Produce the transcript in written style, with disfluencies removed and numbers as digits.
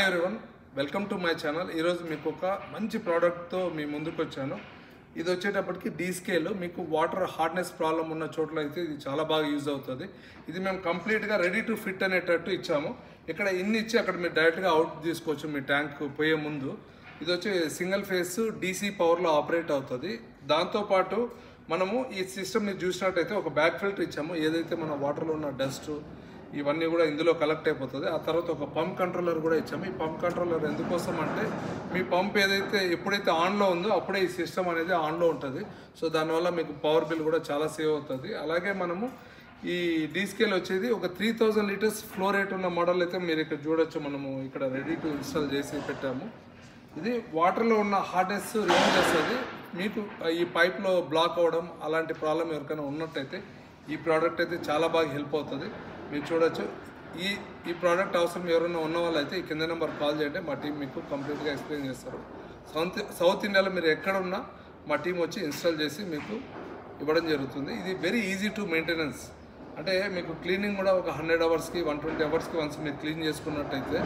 Hi everyone, welcome to my channel. ఈరోజు మీకు ఒక మంచి ప్రోడక్ట్తో మీ ముందుకు వచ్చాను. ఇది వచ్చేటప్పటికి డీ స్కేల్. మీకు వాటర్ హార్డ్నెస్ ప్రాబ్లం ఉన్న చోట్ల అయితే ఇది చాలా బాగా యూజ్ అవుతుంది. ఇది మేము కంప్లీట్గా రెడీ టు ఫిట్ అనేటట్టు ఇచ్చాము. ఇక్కడ ఇన్ని ఇచ్చి అక్కడ మీరు డైరెక్ట్గా అవుట్ తీసుకోవచ్చు మీ ట్యాంక్ పోయే ముందు. ఇది వచ్చి సింగిల్ ఫేస్ డీసీ పవర్లో ఆపరేట్ అవుతుంది. దాంతోపాటు మనము ఈ సిస్టమ్ మీరు చూసినట్టయితే ఒక బ్యాక్ ఫిల్టర్ ఇచ్చాము. ఏదైతే మన వాటర్లో ఉన్న డస్ట్ ఇవన్నీ కూడా ఇందులో కలెక్ట్ అయిపోతుంది. ఆ తర్వాత ఒక పంప్ కంట్రోలర్ కూడా ఇచ్చాము. ఈ పంప్ కంట్రోలర్ ఎందుకోసం అంటే మీ పంప్ ఎప్పుడైతే ఆన్లో ఉందో అప్పుడే ఈ సిస్టమ్ అనేది ఆన్లో ఉంటుంది. సో దానివల్ల మీకు పవర్ బిల్ కూడా చాలా సేవ్ అవుతుంది. అలాగే మనము ఈ డీ స్కేల్ వచ్చేది ఒక 3000 లీటర్స్ ఫ్లో రేట్ ఉన్న మోడల్ అయితే మీరు ఇక్కడ చూడొచ్చు. మనము ఇక్కడ రెడీ టు ఇన్స్టాల్ చేసి పెట్టాము. ఇది వాటర్లో ఉన్న హార్డ్నెస్ రిమూవ్ చేస్తుంది. మీకు ఈ పైప్లో బ్లాక్ అవ్వడం అలాంటి ప్రాబ్లం ఎవరికైనా ఉన్నట్టయితే ఈ ప్రోడక్ట్ అయితే చాలా బాగా హెల్ప్ అవుతుంది. మీరు చూడొచ్చు. ఈ ప్రోడక్ట్ అవసరం ఎవరైనా ఉన్న వాళ్ళు అయితే ఈ కింద నెంబర్ కాల్ చేయండి. మా టీం మీకు కంప్లీట్గా ఎక్స్ప్లెయిన్ చేస్తారు. సౌత్ ఇండియాలో మీరు ఎక్కడున్నా మా టీం వచ్చి ఇన్స్టాల్ చేసి మీకు ఇవ్వడం జరుగుతుంది. ఇది వెరీ ఈజీ టు మెయింటెనెన్స్. అంటే మీకు క్లీనింగ్ కూడా ఒక 100 అవర్స్కి 120 అవర్స్కి వన్స్ మీరు క్లీన్ చేసుకున్నట్టయితే